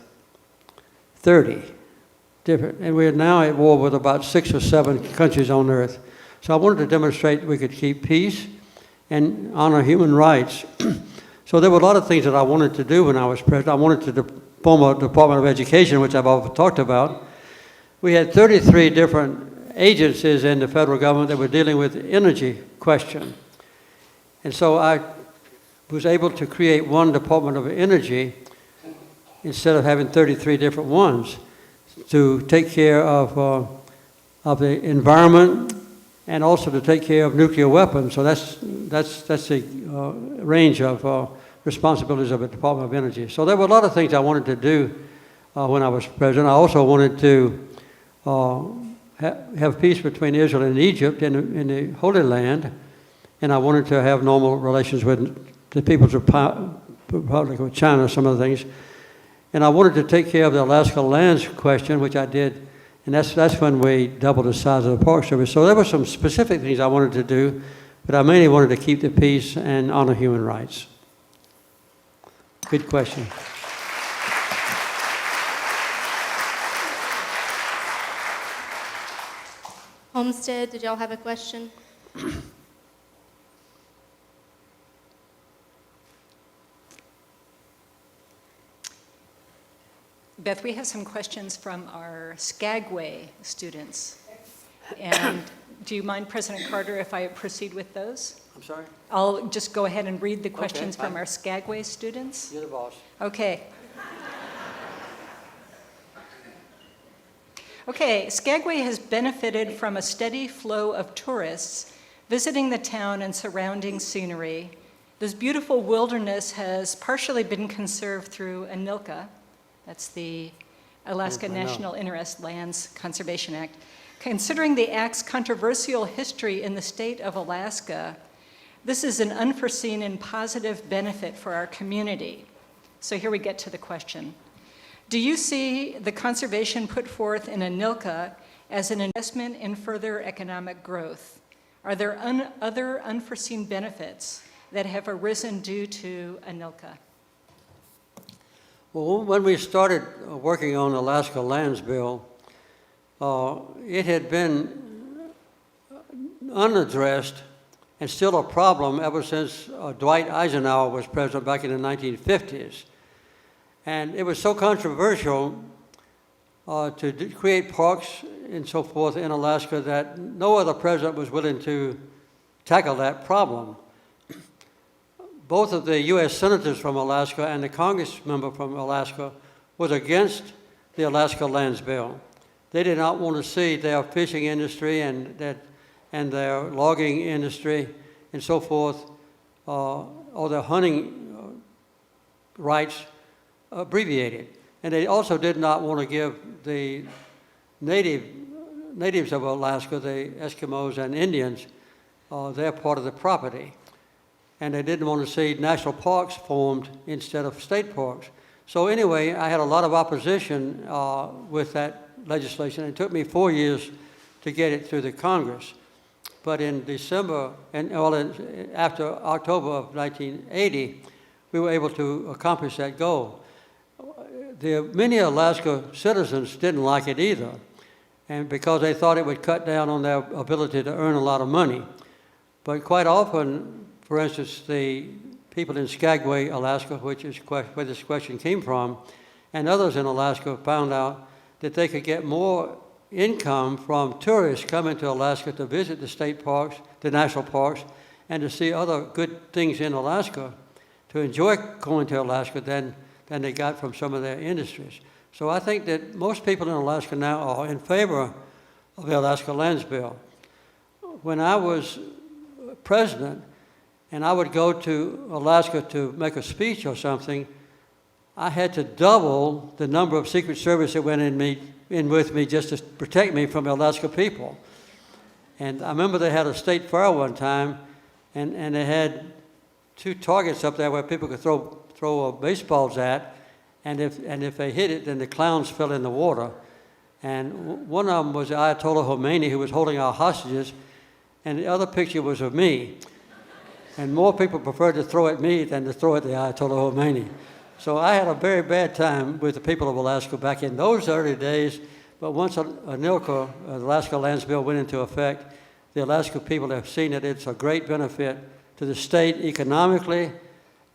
30 different. And we are now at war with about 6 or 7 countries on earth. So I wanted to demonstrate we could keep peace and honor human rights. So there were a lot of things that I wanted to do when I was president. I wanted to form a Department of Education, which I've often talked about. We had 33 different agencies in the federal government that were dealing with the energy question. And so I was able to create one Department of Energy instead of having 33 different ones to take care of the environment and also to take care of nuclear weapons. So that's the range of responsibilities of the Department of Energy. So there were a lot of things I wanted to do when I was president. I also wanted to have peace between Israel and Egypt in the Holy Land, and I wanted to have normal relations with the People's Republic of China, some of the things. And I wanted to take care of the Alaska lands question, which I did, and that's when we doubled the size of the Park Service. So there were some specific things I wanted to do, but I mainly wanted to keep the peace and honor human rights. Good question. Homestead, did y'all have a question? Beth, we have some questions from our Skagway students. And do you mind, President Carter, if I proceed with those? I'm sorry? I'll just go ahead and read the questions from fine. our Skagway students. You're the boss. Okay. Okay, Skagway has benefited from a steady flow of tourists visiting the town and surrounding scenery. This beautiful wilderness has partially been conserved through ANILCA, that's the Alaska I know. National Interest Lands Conservation Act. Considering the Act's controversial history in the state of Alaska, this is an unforeseen and positive benefit for our community. So here we get to the question. Do you see the conservation put forth in ANILCA as an investment in further economic growth? Are there other unforeseen benefits that have arisen due to ANILCA? Well, when we started working on the Alaska Lands Bill, it had been unaddressed and still a problem ever since Dwight Eisenhower was president back in the 1950s. And it was so controversial to create parks and so forth in Alaska that no other president was willing to tackle that problem. Both of the U.S. senators from Alaska and the Congress member from Alaska was against the Alaska Lands Bill. They did not want to see their fishing industry and their logging industry and so forth, or their hunting rights abbreviated. And they also did not want to give the natives of Alaska, the Eskimos and Indians, their part of the property. And they didn't want to see national parks formed instead of state parks. So anyway, I had a lot of opposition with that legislation. It took me 4 years to get it through the Congress. But in December, after October of 1980, we were able to accomplish that goal. Many Alaska citizens didn't like it either, and because they thought it would cut down on their ability to earn a lot of money. But quite often, for instance, the people in Skagway, Alaska, which is where this question came from, and others in Alaska found out that they could get more income from tourists coming to Alaska to visit the state parks, the national parks, and to see other good things in Alaska, to enjoy going to Alaska than they got from some of their industries. So I think that most people in Alaska now are in favor of the Alaska Lands Bill. When I was president and I would go to Alaska to make a speech or something, I had to double the number of Secret Service that went in with me just to protect me from the Alaska people. And I remember they had a state fair one time, and they had 2 targets up there where people could throw baseballs at, and if they hit it, then the clowns fell in the water. And one of them was Ayatollah Khomeini, who was holding our hostages, and the other picture was of me. And more people preferred to throw at me than to throw at the Ayatollah Khomeini. So I had a very bad time with the people of Alaska back in those early days, but once ANILCA, the Alaska Lands Bill, went into effect, the Alaska people have seen that it's a great benefit to the state economically,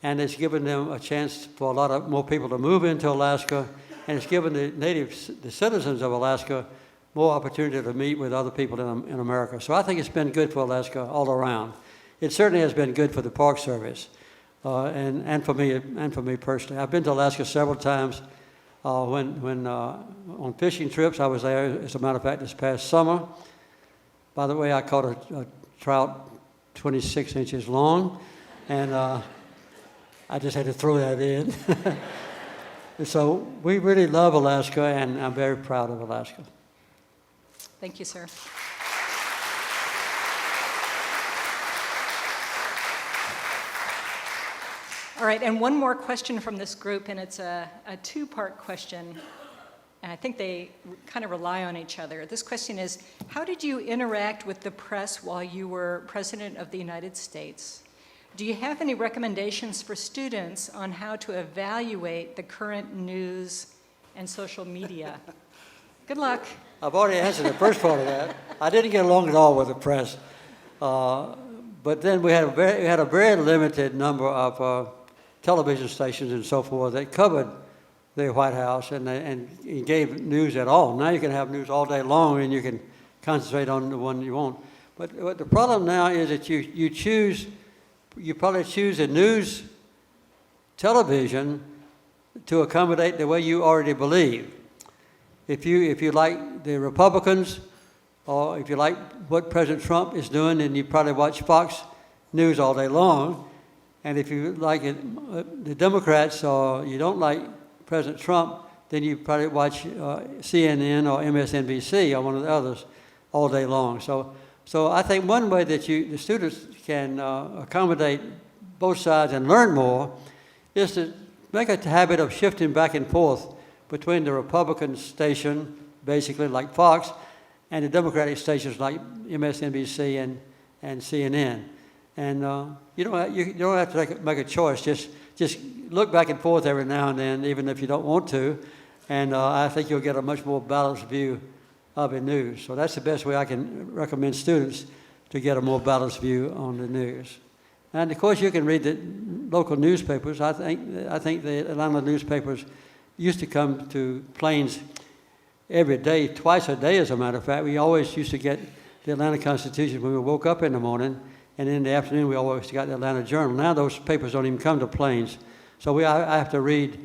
and it's given them a chance for a lot of more people to move into Alaska, and it's given the citizens of Alaska more opportunity to meet with other people in America. So I think it's been good for Alaska all around. It certainly has been good for the Park Service, and for me personally. I've been to Alaska several times. When on fishing trips, I was there, as a matter of fact, this past summer. By the way, I caught a trout 26 inches long, and I just had to throw that in. And so we really love Alaska, and I'm very proud of Alaska. Thank you, sir. All right, and one more question from this group, and it's a 2-part question, and I think they kind of rely on each other. This question is, how did you interact with the press while you were President of the United States? Do you have any recommendations for students on how to evaluate the current news and social media? Good luck. I've already answered the first part of that. I didn't get along at all with the press. But then we had a very limited number of television stations and so forth that covered the White House and gave news at all. Now you can have news all day long and you can concentrate on the one you want. But the problem now is that you probably choose a news television to accommodate the way you already believe. if you like the Republicans, or if you like what President Trump is doing, then you probably watch Fox News all day long. And if you like the Democrats, or you don't like President Trump, then you probably watch CNN or MSNBC or one of the others all day long. So I think one way that the students can accommodate both sides and learn more is to make a habit of shifting back and forth between the Republican station, basically like Fox, and the Democratic stations like MSNBC and CNN. And you don't have to make a choice. Just look back and forth every now and then, even if you don't want to. And I think you'll get a much more balanced view of the news. So that's the best way I can recommend students to get a more balanced view on the news. And of course, you can read the local newspapers. I think the Atlanta newspapers used to come to Plains every day, twice a day, as a matter of fact. We always used to get the Atlanta Constitution when we woke up in the morning, and in the afternoon we always got the Atlanta Journal. Now those papers don't even come to Plains. So I have to read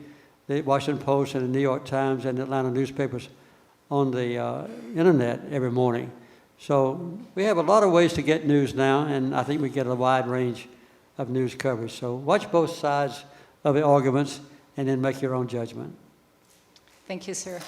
the Washington Post and the New York Times and the Atlanta newspapers on the internet every morning. So we have a lot of ways to get news now, and I think we get a wide range of news coverage. So watch both sides of the arguments and then make your own judgment. Thank you, sir.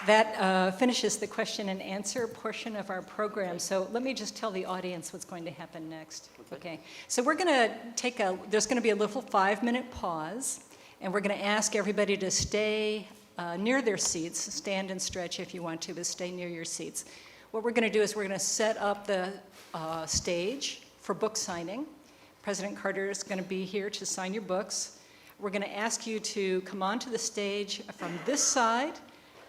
That finishes the question and answer portion of our program. So let me just tell the audience what's going to happen next. Okay. So we're going to there's going to be a little 5-minute pause, and we're going to ask everybody to stay near their seats. Stand and stretch if you want to, but stay near your seats. What we're going to do is we're going to set up the stage for book signing. President Carter is going to be here to sign your books. We're going to ask you to come onto the stage from this side,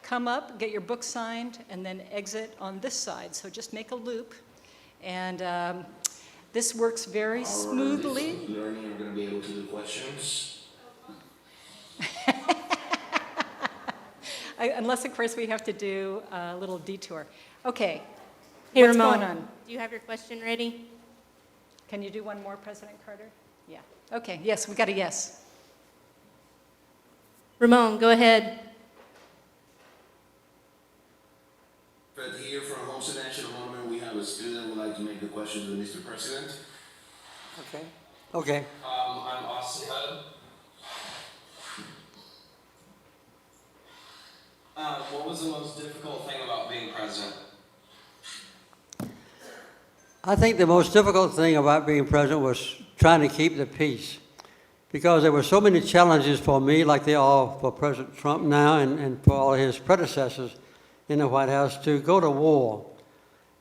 come up, get your book signed, and then exit on this side. So just make a loop. And this works very smoothly. Learning, we're going to be able to do questions. Unless, of course, we have to do a little detour. Okay. Hey, What's Ramon, going on? do you have your question ready? Can you do one more, President Carter? Yeah. Okay. Yes, we got a yes. Ramon, go ahead. Fred here from Homestead National Monument. We have a student who would like to make a question to Mr. President. Okay. I'm Austin Hud. What was the most difficult thing about being president? I think the most difficult thing about being president was trying to keep the peace, because there were so many challenges for me, like they are for President Trump now and for all his predecessors in the White House, to go to war.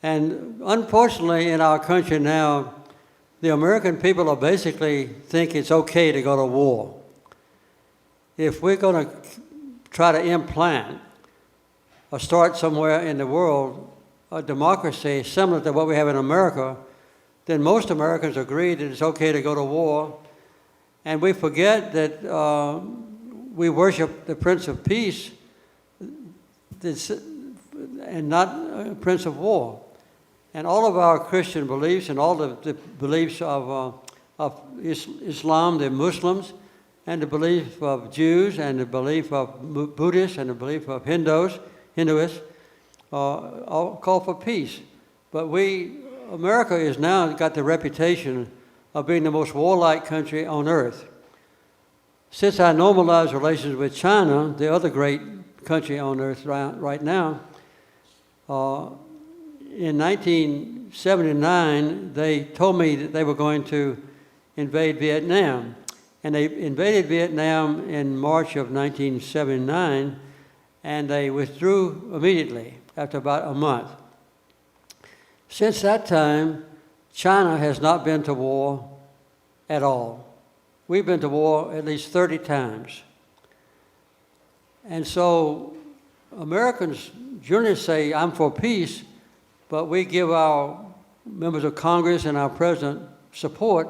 And unfortunately, in our country now, the American people are basically think it's okay to go to war. If we're going to try to implant or start somewhere in the world a democracy similar to what we have in America, then most Americans agree that it's okay to go to war. And we forget that we worship the Prince of Peace and not a Prince of War. And all of our Christian beliefs and all the beliefs of Islam, the Muslims, and the belief of Jews, and the belief of Buddhists, and the belief of Hinduists, all call for peace. But America is now got the reputation of being the most warlike country on earth. Since I normalized relations with China, the other great country on earth right now, in 1979, they told me that they were going to invade Vietnam. And they invaded Vietnam in March of 1979, and they withdrew immediately after about a month. Since that time, China has not been to war at all. We've been to war at least 30 times. And so Americans generally say, I'm for peace, but we give our members of Congress and our president support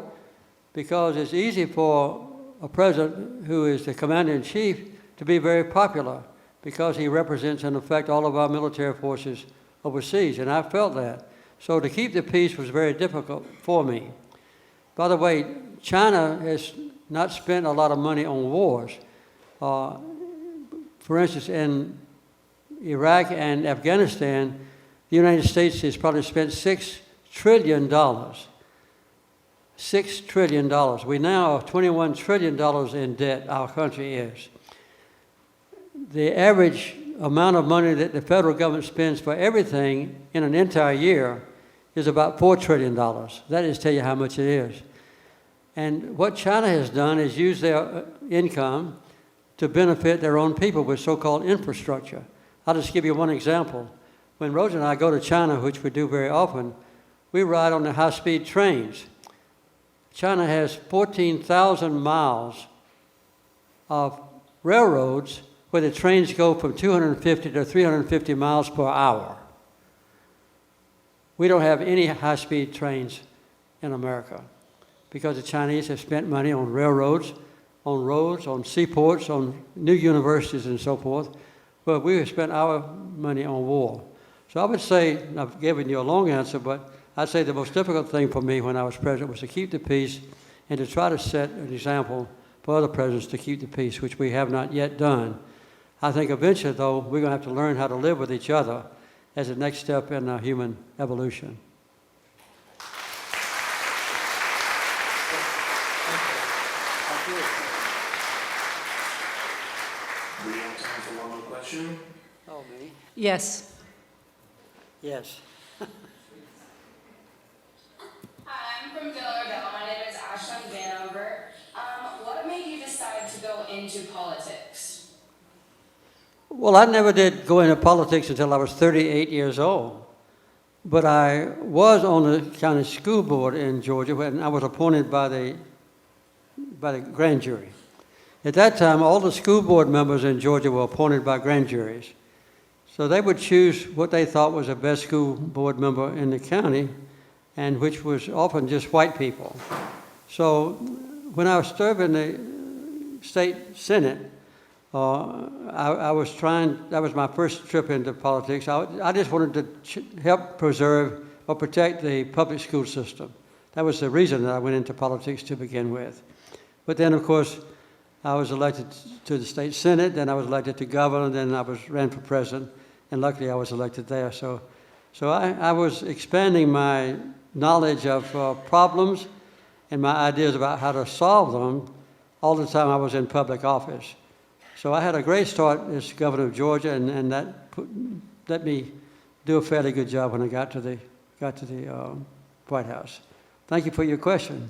because it's easy for a president who is the commander-in-chief to be very popular because he represents, in effect, all of our military forces overseas, and I felt that. So to keep the peace was very difficult for me. By the way, China has not spent a lot of money on wars. For instance, in Iraq and Afghanistan, the United States has probably spent $6 trillion. $6 trillion. We now are $21 trillion in debt, our country is. The average amount of money that the federal government spends for everything in an entire year is about $4 trillion. That is tell you how much it is. And what China has done is use their income to benefit their own people with so-called infrastructure. I'll just give you one example. When Rosa and I go to China, which we do very often, we ride on the high-speed trains. China has 14,000 miles of railroads where the trains go from 250 to 350 miles per hour. We don't have any high-speed trains in America because the Chinese have spent money on railroads, on roads, on seaports, on new universities and so forth, but we have spent our money on war. So I would say, I've given you a long answer, but I'd say the most difficult thing for me when I was president was to keep the peace and to try to set an example for other presidents to keep the peace, which we have not yet done. I think eventually, though, we're going to have to learn how to live with each other as the next step in human evolution. Do we have time for one more question? Oh, me? Yes. Yes. Hi, I'm from Delaware. My name is Ashlyn Vanover. What made you decide to go into politics? Well, I never did go into politics until I was 38 years old. But I was on the county school board in Georgia when I was appointed by the grand jury. At that time, all the school board members in Georgia were appointed by grand juries. So they would choose what they thought was the best school board member in the county, and which was often just white people. So when I was serving the state senate, I was trying, that was my first trip into politics. I just wanted to help preserve or protect the public school system. That was the reason that I went into politics to begin with. But then, of course, I was elected to the state senate, then I was elected to governor, then I ran for president, and luckily I was elected there. So I was expanding my knowledge of problems and my ideas about how to solve them all the time I was in public office. So I had a great start as governor of Georgia, and that let me do a fairly good job when I got to the White House. Thank you for your question.